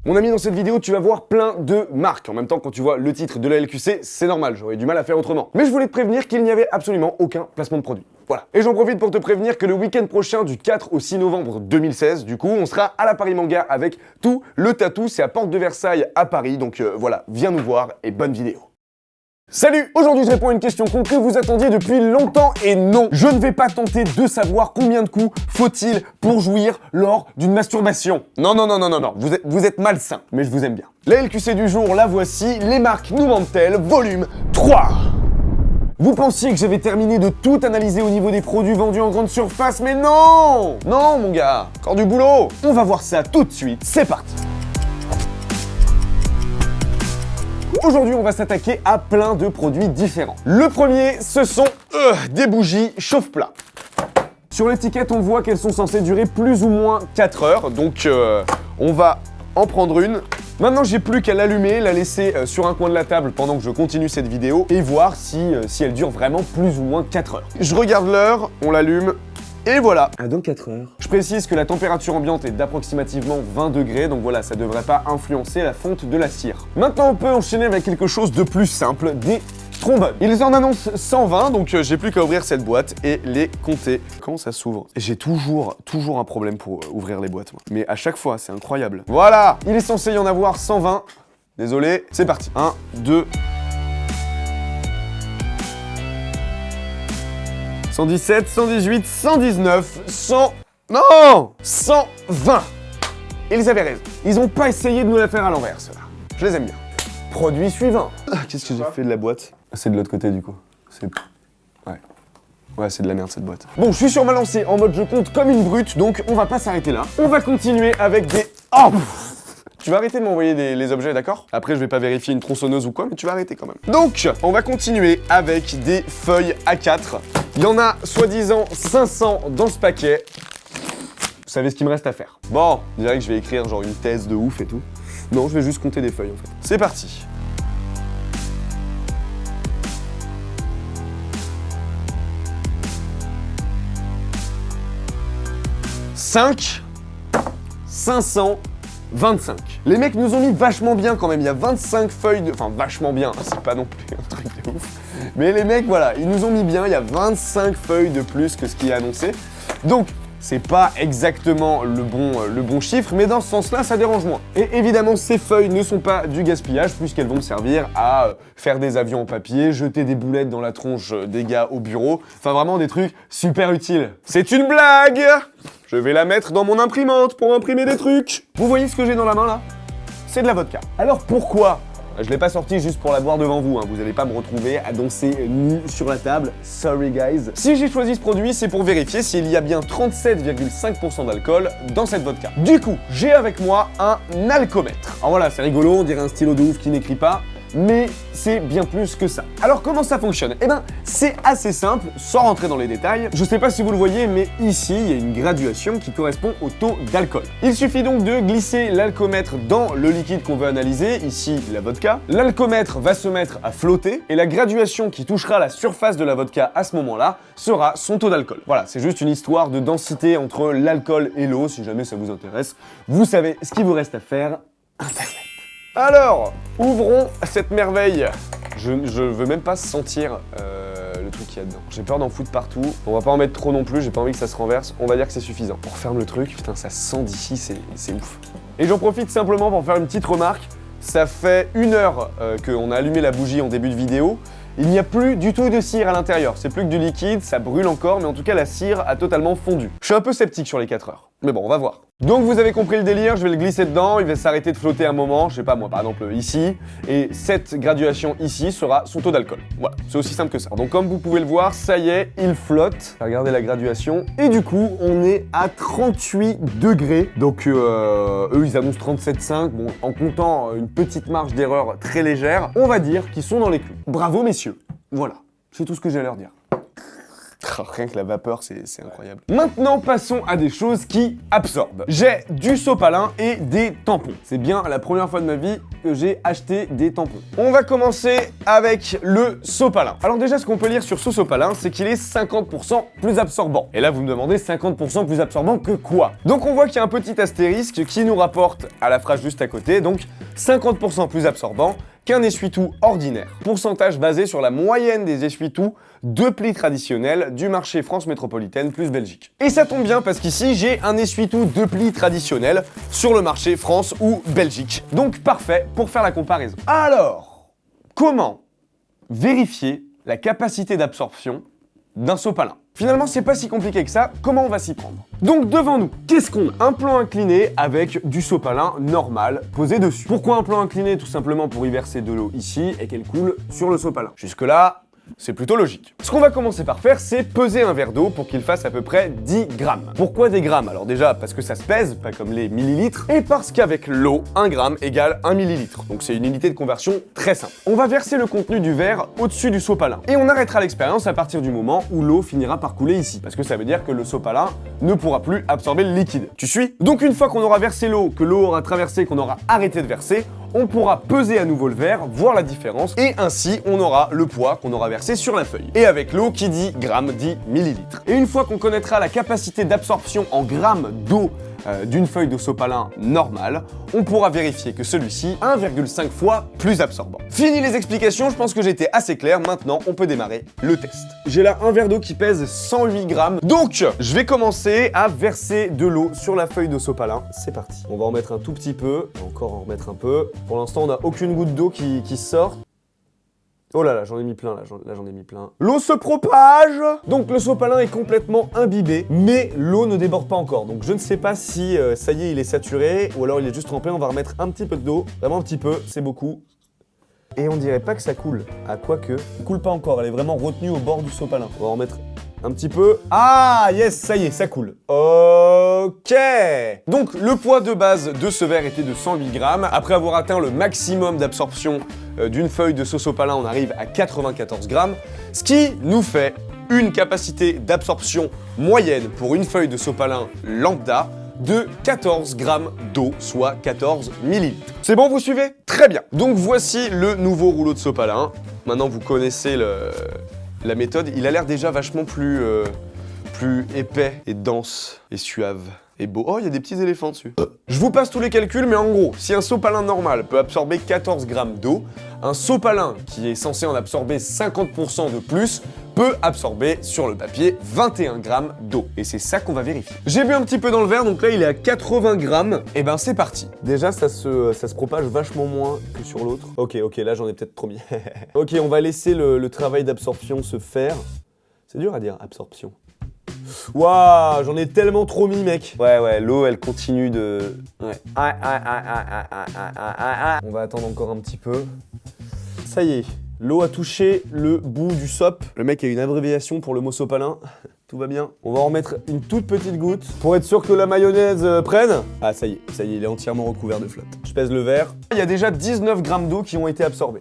Mon ami, dans cette vidéo, tu vas voir plein de marques. En même temps, quand tu vois le titre de la LQC, c'est normal, j'aurais du mal à faire autrement. Mais je voulais te prévenir qu'il n'y avait absolument aucun placement de produit. Voilà. Et j'en profite pour te prévenir que le week-end prochain, du 4 au 6 novembre 2016, du coup, on sera à la Paris Manga avec tout le tatou. C'est à Porte de Versailles à Paris. Donc voilà, viens nous voir et bonne vidéo. Salut! Aujourd'hui, je réponds à une question con que vous attendiez depuis longtemps et non, je ne vais pas tenter de savoir combien de coups faut-il pour jouir lors d'une masturbation. Non, vous êtes malsain, mais je vous aime bien. La LQC du jour, la voici, les marques nous mentent-elles, volume 3. Vous pensiez que j'avais terminé de tout analyser au niveau des produits vendus en grande surface, mais non! Non, mon gars, encore du boulot. On va voir ça tout de suite, c'est parti. Aujourd'hui, on va s'attaquer à plein de produits différents. Le premier, ce sont des bougies chauffe-plat. Sur l'étiquette, on voit qu'elles sont censées durer plus ou moins 4 heures, donc on va en prendre une. Maintenant, j'ai plus qu'à l'allumer, la laisser sur un coin de la table pendant que je continue cette vidéo et voir si elle dure vraiment plus ou moins 4 heures. Je regarde l'heure, on l'allume. Et voilà. Dans 4 heures. Je précise que la température ambiante est d'approximativement 20 degrés, donc voilà, ça devrait pas influencer la fonte de la cire. Maintenant, on peut enchaîner avec quelque chose de plus simple, des trombones. Ils en annoncent 120, donc j'ai plus qu'à ouvrir cette boîte et les compter. Comment ça s'ouvre? J'ai toujours un problème pour ouvrir les boîtes, moi. Mais à chaque fois, c'est incroyable. Voilà. Il est censé y en avoir 120. Désolé, c'est parti. 1, 2... 117, 118, 119, 100... Non 120. Ils avaient raison. Ils ont pas essayé de nous la faire à l'envers, ceux-là. Je les aime bien. Produit suivant. Qu'est-ce que j'ai fait de la boîte? C'est de l'autre côté, du coup. C'est... Ouais, c'est de la merde, cette boîte. Bon, je suis sur ma lancée en mode je compte comme une brute, donc on va pas s'arrêter là. On va continuer avec des... Oh Tu vas arrêter de m'envoyer les objets, d'accord? Après, je vais pas vérifier une tronçonneuse ou quoi, mais tu vas arrêter quand même. Donc, on va continuer avec des feuilles A4. Il y en a, soi-disant, 500 dans ce paquet. Vous savez ce qu'il me reste à faire. Bon, je dirais que je vais écrire genre une thèse de ouf et tout. Non, je vais juste compter des feuilles, en fait. C'est parti. « 525. Les mecs nous ont mis vachement bien quand même, il y a 25 feuilles de... Enfin, vachement bien, c'est pas non plus un truc de ouf. Mais les mecs, voilà, ils nous ont mis bien, il y a 25 feuilles de plus que ce qui est annoncé. Donc, c'est pas exactement le bon chiffre, mais dans ce sens-là, ça dérange moins. Et évidemment, ces feuilles ne sont pas du gaspillage, puisqu'elles vont me servir à faire des avions en papier, jeter des boulettes dans la tronche des gars au bureau. Enfin, vraiment des trucs super utiles. C'est une blague! Je vais la mettre dans mon imprimante pour imprimer des trucs. Vous voyez ce que j'ai dans la main là? C'est de la vodka. Alors pourquoi? Je l'ai pas sorti juste pour la boire devant vous, hein. Vous allez pas me retrouver à danser nu sur la table. Sorry guys. Si j'ai choisi ce produit, c'est pour vérifier s'il y a bien 37,5% d'alcool dans cette vodka. Du coup, j'ai avec moi un alcomètre. Alors voilà, c'est rigolo, on dirait un stylo de ouf qui n'écrit pas. Mais c'est bien plus que ça. Alors comment ça fonctionne? Eh ben, c'est assez simple, sans rentrer dans les détails. Je sais pas si vous le voyez, mais ici, il y a une graduation qui correspond au taux d'alcool. Il suffit donc de glisser l'alcomètre dans le liquide qu'on veut analyser, ici la vodka. L'alcomètre va se mettre à flotter, et la graduation qui touchera la surface de la vodka à ce moment-là sera son taux d'alcool. Voilà, c'est juste une histoire de densité entre l'alcool et l'eau, si jamais ça vous intéresse. Vous savez ce qu'il vous reste à faire, Internet. Alors, ouvrons cette merveille. Je veux même pas sentir le truc qu'il y a dedans. J'ai peur d'en foutre partout. On va pas en mettre trop non plus, j'ai pas envie que ça se renverse. On va dire que c'est suffisant. On referme le truc, putain ça sent d'ici, c'est ouf. Et j'en profite simplement pour faire une petite remarque. Ça fait 1 heure qu'on a allumé la bougie en début de vidéo. Il n'y a plus du tout de cire à l'intérieur. C'est plus que du liquide, ça brûle encore, mais en tout cas la cire a totalement fondu. Je suis un peu sceptique sur les 4 heures. Mais bon, on va voir. Donc vous avez compris le délire, je vais le glisser dedans, il va s'arrêter de flotter un moment, je sais pas moi, par exemple ici, et cette graduation ici sera son taux d'alcool. Voilà, c'est aussi simple que ça. Donc comme vous pouvez le voir, ça y est, il flotte. Regardez la graduation. Et du coup, on est à 38 degrés. Donc eux, ils annoncent 37,5. Bon, en comptant une petite marge d'erreur très légère, on va dire qu'ils sont dans les clous. Bravo messieurs. Voilà, c'est tout ce que j'ai à leur dire. Rien que la vapeur, c'est incroyable. Maintenant, passons à des choses qui absorbent. J'ai du sopalin et des tampons. C'est bien la première fois de ma vie que j'ai acheté des tampons. On va commencer avec le sopalin. Alors déjà, ce qu'on peut lire sur ce sopalin, c'est qu'il est 50% plus absorbant. Et là, vous me demandez 50% plus absorbant que quoi? Donc on voit qu'il y a un petit astérisque qui nous rapporte à la phrase juste à côté, donc 50% plus absorbant qu'un essuie-tout ordinaire. Pourcentage basé sur la moyenne des essuie-tout de plis traditionnels du marché France métropolitaine plus Belgique. Et ça tombe bien parce qu'ici, j'ai un essuie-tout de plis traditionnel sur le marché France ou Belgique. Donc parfait pour faire la comparaison. Alors, comment vérifier la capacité d'absorption d'un sopalin? Finalement, c'est pas si compliqué que ça, comment on va s'y prendre? Donc devant nous, qu'est-ce qu'on a? Un plan incliné avec du sopalin normal posé dessus. Pourquoi un plan incliné? Tout simplement pour y verser de l'eau ici et qu'elle coule sur le sopalin. Jusque-là, c'est plutôt logique. Ce qu'on va commencer par faire, c'est peser un verre d'eau pour qu'il fasse à peu près 10 grammes. Pourquoi des grammes? Alors déjà, parce que ça se pèse, pas comme les millilitres, et parce qu'avec l'eau, 1 gramme égale 1 millilitre. Donc c'est une unité de conversion très simple. On va verser le contenu du verre au-dessus du sopalin. Et on arrêtera l'expérience à partir du moment où l'eau finira par couler ici. Parce que ça veut dire que le sopalin ne pourra plus absorber le liquide. Tu suis? Donc une fois qu'on aura versé l'eau, que l'eau aura traversé, qu'on aura arrêté de verser, on pourra peser à nouveau le verre, voir la différence, et ainsi on aura le poids qu'on aura versé sur la feuille. Et avec l'eau qui dit grammes dit millilitres. Et une fois qu'on connaîtra la capacité d'absorption en grammes d'eau d'une feuille de sopalin normale, on pourra vérifier que celui-ci est 1,5 fois plus absorbant. Fini les explications, je pense que j'ai été assez clair, maintenant on peut démarrer le test. J'ai là un verre d'eau qui pèse 108 grammes, donc je vais commencer à verser de l'eau sur la feuille de sopalin. C'est parti. On va en mettre un tout petit peu, encore en remettre un peu. Pour l'instant on n'a aucune goutte d'eau qui sort. Oh là là, j'en ai mis plein, là j'en ai mis plein. L'eau se propage! Donc le sopalin est complètement imbibé, mais l'eau ne déborde pas encore. Donc je ne sais pas si ça y est, il est saturé, ou alors il est juste trempé. On va remettre un petit peu d'eau, vraiment un petit peu, c'est beaucoup. Et on dirait pas que ça coule. Ah, quoique, elle coule pas encore, elle est vraiment retenue au bord du sopalin. On va en mettre un petit peu. Ah, yes, ça y est, ça coule. Ok. Donc, le poids de base de ce verre était de 108 grammes. Après avoir atteint le maximum d'absorption d'une feuille de ce sopalin, on arrive à 94 grammes, ce qui nous fait une capacité d'absorption moyenne pour une feuille de sopalin lambda de 14 grammes d'eau, soit 14 millilitres. C'est bon, vous suivez? Très bien. Donc voici le nouveau rouleau de sopalin. Maintenant, vous connaissez la méthode. Il a l'air déjà vachement plus épais et dense et suave et beau. Oh, il y a des petits éléphants dessus. Je vous passe tous les calculs, mais en gros, si un sopalin normal peut absorber 14 grammes d'eau, un sopalin qui est censé en absorber 50% de plus peut absorber sur le papier 21 grammes d'eau. Et c'est ça qu'on va vérifier. J'ai bu un petit peu dans le verre, donc là il est à 80 grammes. Et ben c'est parti. Déjà ça se propage vachement moins que sur l'autre. Ok, là j'en ai peut-être trop mis. Ok, on va laisser le travail d'absorption se faire. C'est dur à dire, absorption. Waouh, j'en ai tellement trop mis, mec. Ouais, l'eau, elle continue de... Ouais. On va attendre encore un petit peu. Ça y est, l'eau a touché le bout du sop. Le mec a une abréviation pour le mot sopalin. Tout va bien. On va en mettre une toute petite goutte pour être sûr que la mayonnaise prenne. Ah, ça y est, il est entièrement recouvert de flotte. Je pèse le verre. Il y a déjà 19 grammes d'eau qui ont été absorbés.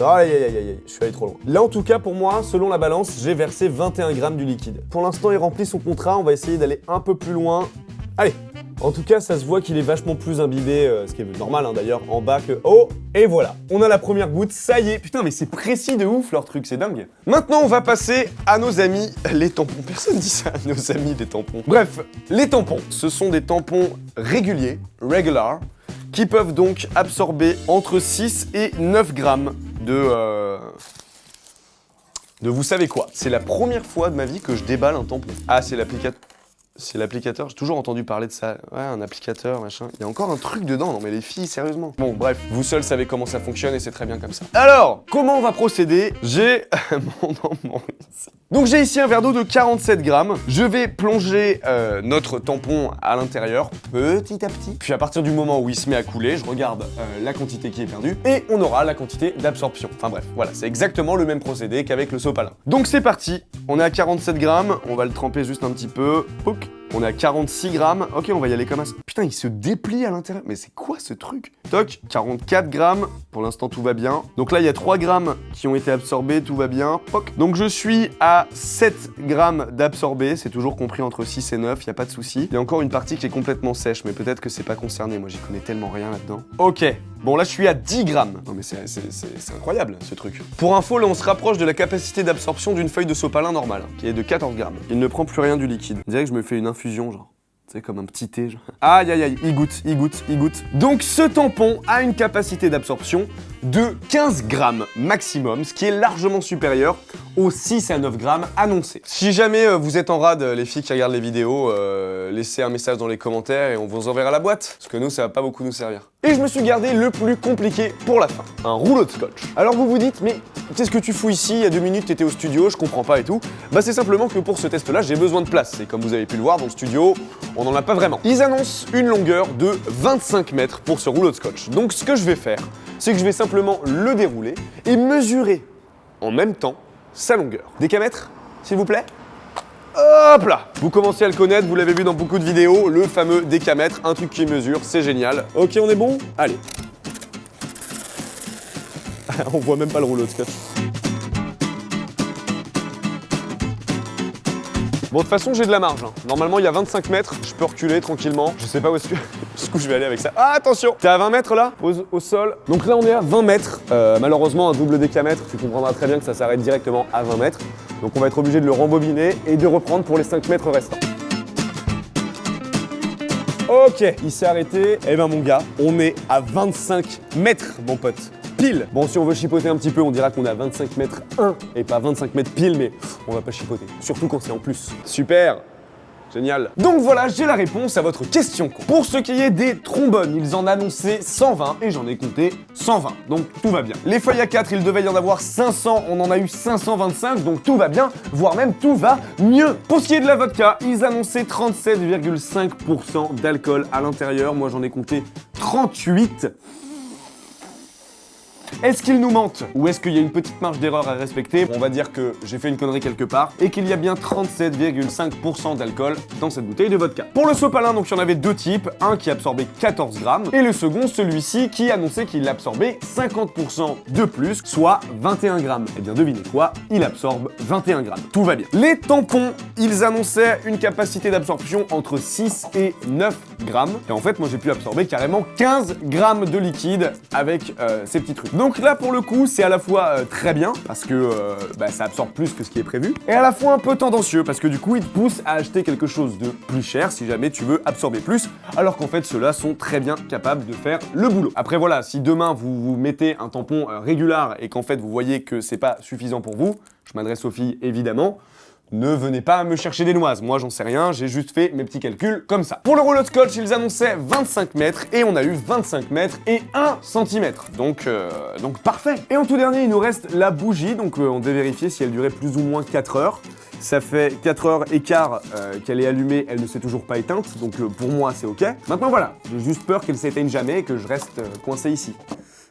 Aïe, je suis allé trop loin. Là, en tout cas, pour moi, selon la balance, j'ai versé 21 grammes du liquide. Pour l'instant, il remplit son contrat. On va essayer d'aller un peu plus loin. Allez! En tout cas, ça se voit qu'il est vachement plus imbibé, ce qui est normal d'ailleurs, en bas que... Oh! Et voilà, on a la première goutte, ça y est. Putain, mais c'est précis de ouf leur truc, c'est dingue. Maintenant, on va passer à nos amis les tampons. Personne dit ça, nos amis les tampons. Bref, les tampons, ce sont des tampons réguliers, regular, qui peuvent donc absorber entre 6 et 9 grammes de vous savez quoi. C'est la première fois de ma vie que je déballe un tampon. Ah, c'est l'applicateur, j'ai toujours entendu parler de ça. Ouais, un applicateur, machin. Il y a encore un truc dedans, non mais les filles, sérieusement. Bon, bref, vous seuls savez comment ça fonctionne et c'est très bien comme ça. Alors, comment on va procéder? J'ai Donc j'ai ici un verre d'eau de 47 grammes. Je vais plonger notre tampon à l'intérieur, petit à petit. Puis à partir du moment où il se met à couler, je regarde la quantité qui est perdue et on aura la quantité d'absorption. Enfin bref, voilà, c'est exactement le même procédé qu'avec le sopalin. Donc c'est parti, on est à 47 grammes, on va le tremper juste un petit peu. Pouc. On est à 46 grammes. Ok, on va y aller comme ça. Putain, il se déplie à l'intérieur. Mais c'est quoi ce truc? toc, 44 grammes. Pour l'instant, tout va bien. Donc là, il y a 3 grammes qui ont été absorbés, tout va bien. Poc. Donc je suis à 7 grammes d'absorbés, c'est toujours compris entre 6 et 9, il n'y a pas de souci. Il y a encore une partie qui est complètement sèche, mais peut-être que c'est pas concerné, moi j'y connais tellement rien là-dedans. Ok, bon là je suis à 10 grammes. Non mais c'est incroyable ce truc. Pour info, là on se rapproche de la capacité d'absorption d'une feuille de sopalin normale, qui est de 14 grammes. Il ne prend plus rien du liquide. On dirait que je me fais une infusion, genre. C'est comme un petit thé, genre. Aïe aïe aïe, il goûte, il goûte, il goûte. Donc ce tampon a une capacité d'absorption de 15 grammes maximum, ce qui est largement supérieur aux 6 à 9 grammes annoncés. Si jamais vous êtes en rade, les filles qui regardent les vidéos, laissez un message dans les commentaires et on vous enverra la boîte, parce que nous, ça va pas beaucoup nous servir. Et je me suis gardé le plus compliqué pour la fin, un rouleau de scotch. Alors vous vous dites, mais qu'est-ce que tu fous ici? Il y a 2 minutes, t'étais au studio, je comprends pas et tout. Bah c'est simplement que pour ce test-là, j'ai besoin de place. Et comme vous avez pu le voir dans le studio, on n'en a pas vraiment. Ils annoncent une longueur de 25 mètres pour ce rouleau de scotch. Donc ce que je vais faire, c'est que je vais simplement le dérouler et mesurer en même temps sa longueur. Décamètre, s'il vous plaît. Hop là! Vous commencez à le connaître, vous l'avez vu dans beaucoup de vidéos, le fameux décamètre, un truc qui mesure, c'est génial. Ok, on est bon? Allez. On voit même pas le rouleau de scotch. Bon, de toute façon, j'ai de la marge. Hein. Normalement, il y a 25 mètres. Je peux reculer tranquillement. Je sais pas où est-ce que jusqu'où je vais aller avec ça. Ah, attention! T'es à 20 mètres là? Au sol. Donc là, on est à 20 mètres. Malheureusement, un double décamètre, tu comprendras très bien que ça s'arrête directement à 20 mètres. Donc on va être obligé de le rembobiner et de reprendre pour les 5 mètres restants. Ok, il s'est arrêté. Eh ben mon gars, on est à 25 mètres, mon pote. Pile. Bon, si on veut chipoter un petit peu, on dira qu'on est à 25 mètres 1 et pas 25 mètres pile, mais on va pas chipoter. Surtout quand c'est en plus. Super. Génial. Donc voilà, j'ai la réponse à votre question. Pour ce qui est des trombones, ils en annonçaient 120 et j'en ai compté 120. Donc tout va bien. Les feuilles à 4, il devait y en avoir 500, on en a eu 525, donc tout va bien, voire même tout va mieux. Pour ce qui est de la vodka, ils annonçaient 37,5% d'alcool à l'intérieur. Moi j'en ai compté 38. Est-ce qu'ils nous mentent? Ou est-ce qu'il y a une petite marge d'erreur à respecter? On va dire que j'ai fait une connerie quelque part et qu'il y a bien 37,5% d'alcool dans cette bouteille de vodka. Pour le sopalin, donc il y en avait 2 types, un qui absorbait 14 grammes et le second, celui-ci, qui annonçait qu'il absorbait 50% de plus, soit 21 grammes. Et bien devinez quoi? Il absorbe 21 grammes. Tout va bien. Les tampons, ils annonçaient une capacité d'absorption entre 6 et 9 grammes. Et en fait, moi j'ai pu absorber carrément 15 grammes de liquide avec ces petits trucs. Donc là, pour le coup, c'est à la fois très bien, parce que ça absorbe plus que ce qui est prévu, et à la fois un peu tendancieux, parce que du coup, il te pousse à acheter quelque chose de plus cher si jamais tu veux absorber plus, alors qu'en fait, ceux-là sont très bien capables de faire le boulot. Après voilà, si demain, vous mettez un tampon régulier et qu'en fait, vous voyez que c'est pas suffisant pour vous, je m'adresse aux filles évidemment, ne venez pas me chercher des noises, moi j'en sais rien, j'ai juste fait mes petits calculs comme ça. Pour le rouleau de scotch, ils annonçaient 25 mètres et on a eu 25 mètres et 1 cm. Donc parfait. Et en tout dernier, il nous reste la bougie, donc on devait vérifier si elle durait plus ou moins 4 heures. Ça fait 4 heures et quart qu'elle est allumée, elle ne s'est toujours pas éteinte, donc pour moi c'est ok. Maintenant voilà, j'ai juste peur qu'elle s'éteigne jamais et que je reste coincé ici.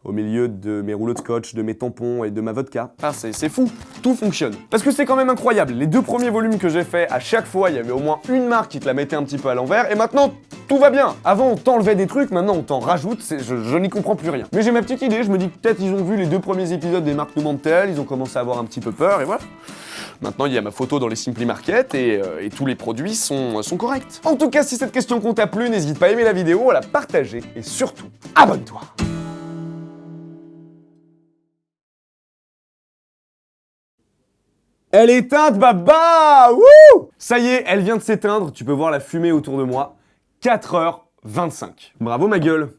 Au milieu de mes rouleaux de scotch, de mes tampons et de ma vodka. Ah, c'est fou, tout fonctionne. Parce que c'est quand même incroyable, les 2 premiers volumes que j'ai fait, à chaque fois, il y avait au moins une marque qui te la mettait un petit peu à l'envers, et maintenant, tout va bien. Avant, on t'enlevait des trucs, maintenant, on t'en rajoute, je n'y comprends plus rien. Mais j'ai ma petite idée, je me dis que peut-être ils ont vu les 2 premiers épisodes des marques nous mentent-elles, ils ont commencé à avoir un petit peu peur, et voilà. Maintenant, il y a ma photo dans les Simply Market et tous les produits sont corrects. En tout cas, si cette question t'a plu, n'hésite pas à aimer la vidéo, à la partager, et surtout, abonne-toi. Elle est éteinte, baba! Wouh! Ça y est, elle vient de s'éteindre, tu peux voir la fumée autour de moi. 4h25. Bravo ma gueule!